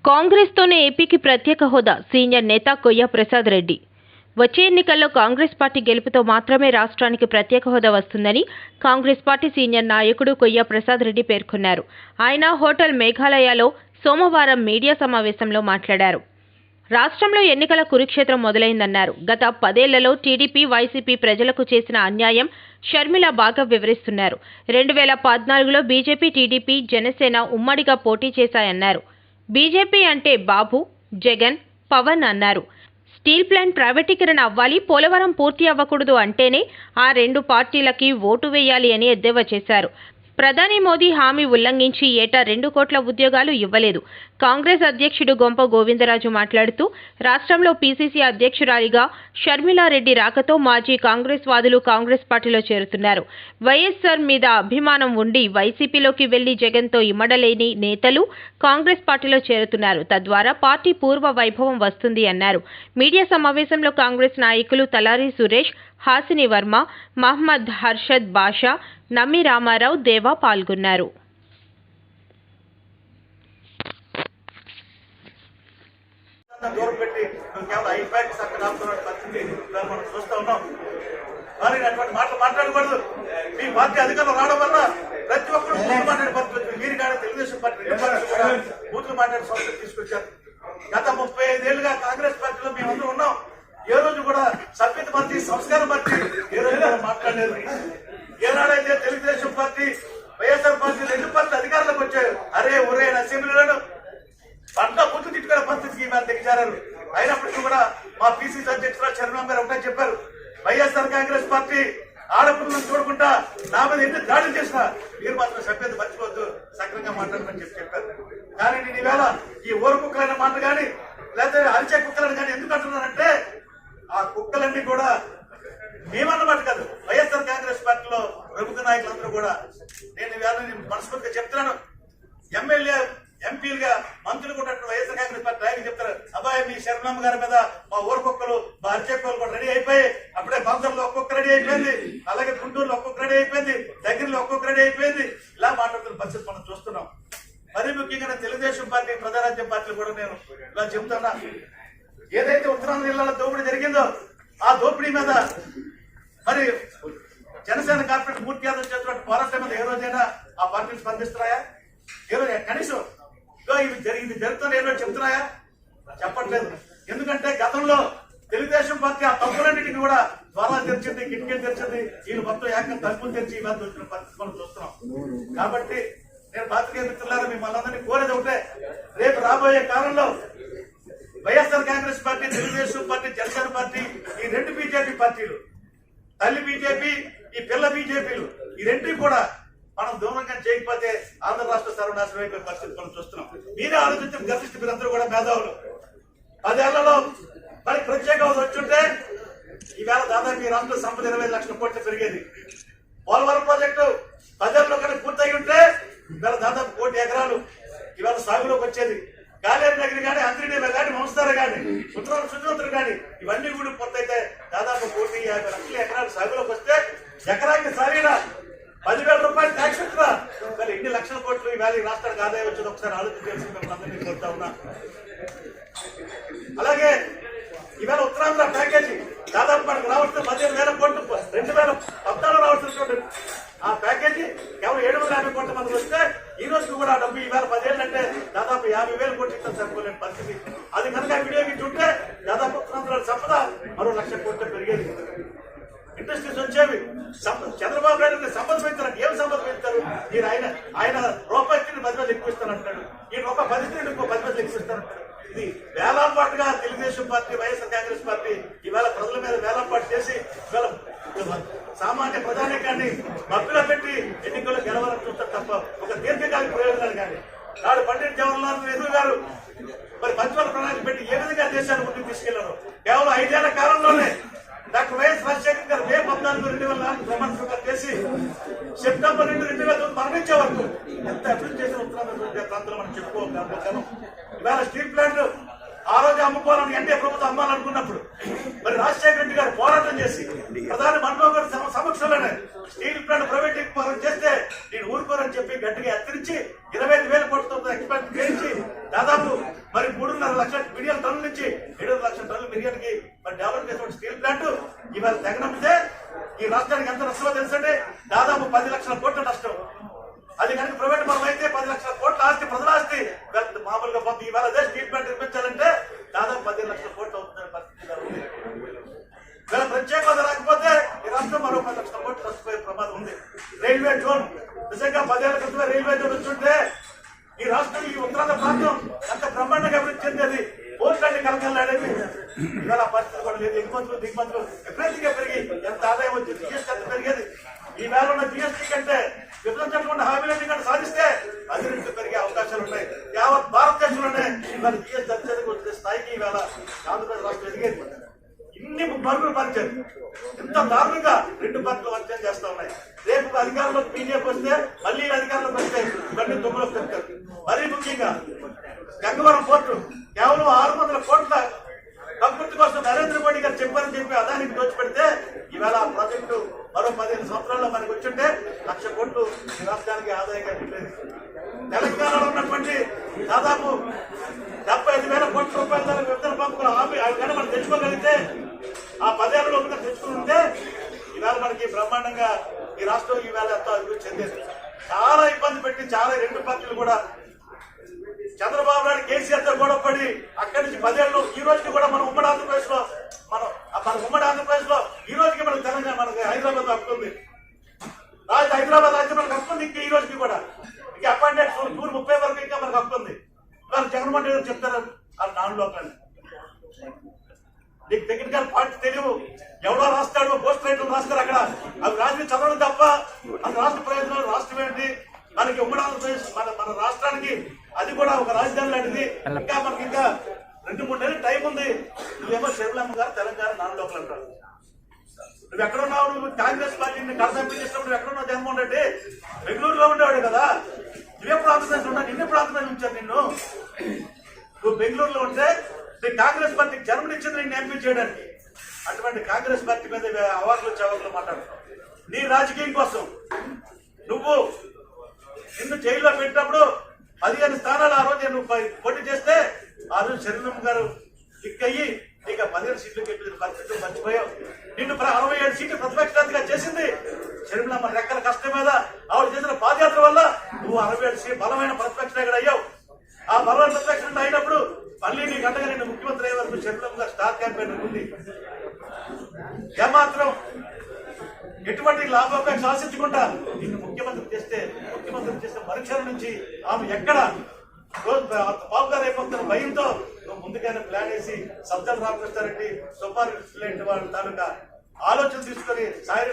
కాంగ్రెస్తోనే ఏపీకి ప్రత్యేక హోదా సీనియర్ నేత కొయ్య ప్రసాద్ రెడ్డి. వచ్చే ఎన్నికల్లో కాంగ్రెస్ పార్టీ గెలుపుతో మాత్రమే రాష్ట్రానికి ప్రత్యేక హోదా వస్తుందని కాంగ్రెస్ పార్టీ సీనియర్ నాయకుడు కొయ్య ప్రసాద్ రెడ్డి పేర్కొన్నారు. ఆయన హోటల్ మేఘాలయలో సోమవారం మీడియా సమావేశంలో మాట్లాడారు. రాష్ట్రంలో ఎన్నికల కురుక్షేత్రం మొదలైందన్నారు. గత 10 ఏళ్లలో టీడీపీ, వైసీపీ ప్రజలకు చేసిన అన్యాయం షర్మిల బాగా వివరిస్తున్నారు. 2014లో బీజేపీ, టీడీపీ, జనసేన ఉమ్మడిగా పోటీ చేశాయన్నారు. బీజేపీ అంటే బాబు, జగన్, పవన్ అన్నారు. స్టీల్ ప్లాంట్ ప్రైవేటీకరణ అవ్వాలి, పోలవరం పూర్తి అవ్వకూడదు అంటేనే ఆ 2 పార్టీలకి ఓటు వేయాలి అని ఎద్దేవా చేశారు. ప్రధాని మోదీ హామీ ఉల్లంఘించి ఏటా 2 కోట్ల ఉద్యోగాలు ఇవ్వలేదు. కాంగ్రెస్ అధ్యక్షుడు గొంప గోవిందరాజు మాట్లాడుతూ రాష్ట్రంలో పీసీసీ అధ్యక్షురాలిగా షర్మిలారెడ్డి రాకతో మాజీ కాంగ్రెస్ వాదులు కాంగ్రెస్ పార్టీలో చేరుతున్నారు. వైఎస్ఆర్ మీద అభిమానం ఉండి వైసీపీలోకి వెళ్లి జగన్తో ఇమ్మడలేని నేతలు కాంగ్రెస్ పార్టీలో చేరుతున్నారు. తద్వారా పార్టీ పూర్వ వైభవం వస్తుంది అన్నారు. మీడియా సమావేశంలో కాంగ్రెస్ నాయకులు తలారి సురేష్, హాసిని వర్మ, మహ్మద్ హర్షద్ బాషా, నమ్మి రామారావు, దేవా పాల్గొన్నారు. మాట్లాడకూడదు. మీ పార్టీ అధికారులు రావడం వల్ల ప్రతి ఒక్కరు మాట్లాడే పరిస్థితి మీరు కానీ తెలుగుదేశం పార్టీ బూతులు మాట్లాడే సంస్థ తీసుకొచ్చారు. గత 35 ఏళ్లుగా కాంగ్రెస్ పార్టీలో మేమందరూ ఉన్నాం. ఏ రోజు కూడా సభ్యత పార్టీ, సంస్కార పార్టీ ఏ రోజు కూడా మాట్లాడలేదు. ఏనాడైతే తెలుగుదేశం పార్టీ, వైఎస్ఆర్ పార్టీ 2 పార్టీలు అధికారంలోకి వచ్చారు, అరే ఒరే అసెంబ్లీలో పంట పుట్టు తిట్టుకునే పరిస్థితికి మేము దిగజారారు. అయినప్పటికీ కూడా మా పీసీసీ అధ్యక్షురాలు షర్మిల గారు ఒకటే చెప్పారు, వైఎస్ఆర్ కాంగ్రెస్ పార్టీ ఆడపిల్లలను చూడకుండా నా మీద ఎన్ని దాడులు చేసినా మీరు మాత్రం సభ్యత మర్చిపోవద్దు, సక్రంగా మాట్లాడమని చెప్పారు. కానీ నేను ఈవేళ ఈ ఊర కుక్కలైన మాట కానీ లేకపోతే అరిచే కుక్కలను కానీ ఎందుకు అంటున్నానంటే, ఆ కుక్కలన్నీ కూడా మేమన్నమాట కాదు, వైఎస్ఆర్ కాంగ్రెస్ పార్టీలో ప్రముఖ నాయకులందరూ కూడా నేను ఈవేళ మనస్ఫూర్తిగా చెప్తున్నాను. ఎమ్మెల్యే, ఎంపీలుగా మంత్రులు కూడా వైఎస్ఆర్ కాంగ్రెస్ పార్టీ నాయకులు చెప్తారు, అబ్బాయి మీ శరణమ్మ గారి మీద మా ఊరకొక్కలు, మా అరిచేక్కలు కూడా రెడీ అయిపోయి, అప్పుడే బందర్లో ఒక్కొక్క రెడీ అయిపోయింది, అలాగే గుంటూరులో ఒక్కొక్క రెడీ అయిపోయింది, దగ్గరలో ఒక్కొక్క రెడీ అయిపోయింది. ఇలా మాట్లాడుతున్న పరిస్థితి మనం చూస్తున్నాం. మరీ ముఖ్యంగా తెలుగుదేశం పార్టీ, ప్రజారాజ్యం పార్టీలు కూడా నేను ఇలా చెబుతున్నా, ఏదైతే ఉత్తరాంధ్ర జిల్లాలో దోపిడీ జరిగిందో ఆ దోపిడీ మీద మరి జనసేన కార్పొరేట్ మూర్తి యాదవ్ చేస్తున్న పోరాటం మీద ఏ రోజైనా ఆ పార్టీలు స్పందిస్తున్నాయా? ఏ రోజు కనీసం ఇది జరుగుతున్న ఏ రోజు చెప్తున్నాయా? చెప్పట్లేదు. ఎందుకంటే గతంలో తెలుగుదేశం పార్టీ ఆ తప్పులన్నింటినీ కూడా ద్వారాలు తెరిచింది, కిటికీలు తెరిచింది, వీళ్ళు మొత్తం ఏకంగా తలుపులు తెరిచి ఇవాళ దొరికిన పరిస్థితి మనం చూస్తున్నాం. కాబట్టి నేను పాత్రికేయ మిత్రులారా మిమ్మల్ని అందరినీ కోరేది ఒకటే, రేపు రాబోయే కాలంలో YSR Congress party, Telugu Desam party, Janasena party, ఈ 2 బీజేపీ పార్టీలు, తల్లి బీజేపీ, ఈ పిల్ల బీజేపీలు, ఈ 2 కూడా మనం దూరంగా చేయకపోతే ఆంధ్ర రాష్ట్ర సర్వనాశనం అయిపోయే పరిస్థితి మనం చూస్తున్నాం. మీరే ఆలోచించి గర్తిస్తే మీరందరూ కూడా మేధావులు. 10 ఏళ్లలో మరి ప్రత్యేక హోదా వచ్చుంటే ఈవేళ దాదాపు ఈ రాష్ట్ర సంపద 25 లక్షల కోట్లు పెరిగేది. పోలవరం ప్రాజెక్టు 10 ఏళ్లలో కానీ పూర్తయి ఉంటే ఇవాళ దాదాపు 1 కోటి ఎకరాలు ఇవాళ సాగులోకి వచ్చేది. గాలేరు నగరి కానీ, అంత్రినీల కానీ, వంశధార కానీ, సుచోత్రులు కానీ ఇవన్నీ కూడా పూర్తయితే దాదాపు 1,50,00,000 ఎకరాలు సాగులోకి వస్తే ఎకరానికి సరైన 10,000 రూపాయలు ట్యాక్స్ వచ్చినా మరి ఎన్ని లక్షల కోట్లు ఈవేళ ఈ రాష్ట్రానికి ఆదాయం వచ్చేది ఒకసారి ఆలోచించాల్సి మిమ్మల్ని అందరినీ కోరుతా ఉన్నా. అలాగే ఈవేళ ఉత్తరాంధ్ర ప్యాకేజీ దాదాపు మనకు రావాల్సిన 15,000 కోట్లు, 2014 రావాల్సినటువంటి ఆ ప్యాకేజీ కేవలం 750 కోట్ల మంది వస్తే ఈ రోజు కూడా డబ్బు ఈవేళ 10 ఏళ్ళు అంటే దాదాపు 50,000 కోట్లు ఇస్తాం సరిపోలేని పరిస్థితి. అది కనుక వినియోగించుంటే దాదాపు ఉత్తరాంధ్ర సంపద మరో 1,00,000 కోట్లు పెరిగేది. ఇండస్ట్రీస్ వచ్చేవి. చంద్రబాబు నాయుడు సంపద పెంచారు. ఏం సంపద పెంచారు? మీరు ఆయన రూపాయి 10 మంది ఎక్కువ ఇస్తానంటాడు, ఈ రూపాయి 10 ఇంకో 10 మంది ఎక్కువ ఇస్తానంటాడు. ఇది వేలాంపాటుగా తెలుగుదేశం పార్టీ, వైఎస్ఆర్ కాంగ్రెస్ పార్టీ ఈవేళ ప్రజల మీద వేలాంపాటు చేసి సామాన్య ప్రధానికాన్ని మబ్బులో పెట్టి ఎన్నికల్లో గెలవాలని చూస్తారు తప్ప ఒక దీర్ఘకాలిక ప్రయోజనాలు కానీ. నాడు పండిట్ జవహర్లాల్ నెహ్రూ గారు మరి పంచవర్ణ ప్రణాళిక పెట్టి ఏ విధంగా దేశాన్ని ముందుకు తీసుకెళ్లారు. కేవలం 5 ఏళ్ల కాలంలోనే డాక్టర్ వైఎస్ రాజశేఖర్ గారు మే 14, 2004 ప్రమాణ స్వీకారం చేసి సెప్టెంబర్ 2, 2009 మరణించే వరకు ఎంత అభివృద్ధి చేసిన ఉత్తరాంధ్ర ప్రాంతంలో మనం చెప్పుకోగలం. ఇవాళ స్టీల్ ప్లాంట్ ఆ రోజు అమ్ముకోవాలని ఎన్డీఏ ప్రభుత్వం అమ్మాలనుకున్నప్పుడు మరి రాజశేఖర రెడ్డి గారు పోరాటం చేసి ప్రధాని మన్మోహన్ గారి సమక్షంలోనే స్టీల్ ప్లాంట్ ప్రైవేటీకరణ చేస్తే నేను ఊరుకోరని చెప్పి గట్టిగా హెచ్చరించి 25,000 కోట్లతో ఎక్స్పెక్ట్ చేయించి దాదాపు మరి 2 లక్షల టన్నుల మిలియన్కి మరి డెవలప్ చేసిన స్టీల్ ప్లాంట్ ఇవాళ తెగనమ్మితే ఈ రాష్ట్రానికి ఎంత నష్టమో తెలుసండి. దాదాపు 10 లక్షల కోట్ల నష్టం. అది కనుక ప్రైవేట్ పరం అయితే 10 లక్షల కోట్ల ఆస్తి, ప్రజల ఆస్తి మామూలుగా పొంది ఇవాళ అదే స్టీల్ ప్లాంట్ నిర్మించాలంటే దాదాపు 15 లక్షల కోట్లు అవుతుందని పరిస్థితి ఉంది. ఇవాళ ప్రత్యేక హోదా రాకపోతే ఈ రాష్ట్రం మరో 10 లక్షల కోట్లు నష్టపోయే ప్రమాదం ఉంది. రైల్వే జోన్ నిజంగా 10 ఏళ్ల క్రితమే రైల్వే జోన్ వచ్చుంటే ఈ రాష్ట్రం ఈ ఉత్తరాంధ్ర ప్రాంతం ఎంత బ్రహ్మాండంగా అభివృద్ధి చెందేది, పోర్టులన్నీ కలకలాడేది. ఇవాళ పరిస్థితి కూడా లేదు. ఎగుమతులు దిగుమతులు విపరీతంగా పెరిగి ఎంత ఆదాయం వచ్చి జిఎస్టీ ఎంత పెరిగేది. ఈ వేళ ఉన్న జిఎస్టీ కంటే విభజించకుండా హామీలన్నీ కంటే సాధిస్తే 10 రెట్లు పెరిగే అవకాశాలు ఉన్నాయి. యావత్ భారతదేశంలోనే ఇవాళ జిఎస్టీ అత్యధిక వచ్చే స్థాయికి ఇవాళ ఆంధ్రప్రదేశ్ రాష్ట్రం ఎదిగేది. ఇన్ని మరుగులు పరిచయం ఎంత దారుణంగా 2 పార్టీలు పరిచయం చేస్తా ఉన్నాయి. రేపు అధికారంలోకి బీజేపీ వస్తే మళ్ళీ అధికారంలోకి వస్తే ఇవన్నీ దొంగలోకి తెస్తారు. మరీ ముఖ్యంగా గంగవరం పోర్టు కేవలం 600 కోట్ల అభివృద్ధి కోసం నరేంద్ర మోడీ గారు చెప్పారని చెప్పి అదానికి దోచిపెడితే ఇవాళ ఆ ప్రాజెక్టు మరో 15 సంవత్సరాల్లో మనకు వచ్చుంటే 1,00,000 కోట్లు ఈ రాష్ట్రానికి ఆదాయంగా పెట్టలేదు. తెలంగాణలో ఉన్నటువంటి దాదాపు 75,000 కోట్ల రూపాయల విభజన పంపుల హామీ అవి కానీ మనం తెచ్చుకోగలిగితే ఆ 10 ఏళ్ళలో తెచ్చుకుని ఉంటే ఇవాళ మనకి బ్రహ్మాండంగా ఈ రాష్ట్రం ఈవేళ ఎంతో అభివృద్ధి చెందేది. చాలా ఇబ్బంది పెట్టి చాలా 2 పార్టీలు కూడా చంద్రబాబు నాయుడు కేసీఆర్ తో గొడవ పడి అక్కడి నుంచి 10 ఏళ్ళు ఈ రోజుకి కూడా మనం ఉమ్మడి ఆంధ్రప్రదేశ్ లో ఈ రోజుకి మనకు తెలంగాణ మనకి హైదరాబాద్ హక్కుంది. హైదరాబాద్ రాజ్యం మనకు హక్కుంది. ఇంకా ఈ రోజుకి కూడా ఇంకా అపాయింటెడ్ జూన్ 30 వరకు ఇంకా మనకు హక్కుంది. ఇవాళ జగన్మోహన్ రెడ్డి చెప్తారు వాళ్ళు నాన్ లోకల్. నీకు టెక్నికల్ పార్టీ తెలియవు, ఎవడో రాస్తాడు, పోస్ట్ రైట్లు రాస్తారు అక్కడ. అవి రాజకీయ చదవడం తప్ప మన రాష్ట్ర ప్రయోజనాలు రాష్ట్రం ఏంటి, మనకి ఉమ్మడి ఆంధ్రప్రదేశ్ మన రాష్ట్రానికి అది కూడా ఒక రాజధాని లాంటిది. ఇంకా మనకి ఇంకా 2-3 నెలలు టైం ఉంది. నువ్వేమో శర్మిలమ్మ గారు తెలంగాణ నాన్ లోకల్ అంటారు. నువ్వు ఎక్కడున్నావు? నువ్వు కాంగ్రెస్ పార్టీని కడసంపి చేసినప్పుడు నువ్వు ఎక్కడున్నావు? జగన్మోహన్ రెడ్డి బెంగళూరులో ఉండేవాడు కదా. నువ్వెప్పుడు ఆంధ్రప్రదేశ్ ఉన్నా? నిన్నెప్పుడు ఆంధ్రప్రదేశ్ ఉంచారు నిన్ను? నువ్వు బెంగళూరులో ఉంటే కాంగ్రెస్ పార్టీకి జన్మనిచ్చింది నిన్ను ఎంపీ చేయడానికి. అటువంటి కాంగ్రెస్ పార్టీ మీద అవాకులు చవాకులు మాట్లాడుతున్నావు. నీ రాజకీయం కోసం నువ్వు నిన్ను జైల్లో పెట్టినప్పుడు 15 స్థానాలు ఆ రోజు నువ్వు పోటీ చేస్తే ఆ రోజు శర్మిలమ్మ గారు క్లిక్ అయ్యి నీకు 15 సీట్లు గెలిచిన పరిస్థితులు మర్చిపోయావు. నిన్ను 67 సీట్లు ప్రతిపక్షాధిగా చేసింది శర్మిలమ్మ రెక్కల కష్టం మీద ఆవిడ చేసిన పాదయాత్ర వల్ల నువ్వు 67 బలమైన ప్రతిపక్ష నాయకుడు అయ్యావు. ఆ బలమైన ప్రతిపక్ష అయినప్పుడు మళ్ళీ నీ గంటగా నిన్ను ముఖ్యమంత్రి అయ్యే వరకు శర్మిలమ్మ గారు స్టార్ క్యాంపెయిన్ ఉంది. ఏమాత్రం ఎటువంటి లాభాపేక్ష ఆశించకుండా నిన్ను ముఖ్యమంత్రి చేస్తే మరుక్షణం నుంచి ఆమె ఎక్కడ బాబు గారు అయిపోతున్న భయంతో నువ్వు ముందుగానే ప్లాన్ వేసి సజ్జల రామకృష్ణారెడ్డి, సుబ్బారెడ్డి లాంటి వాళ్ళ తాలూకా ఆలోచన తీసుకొని సాయి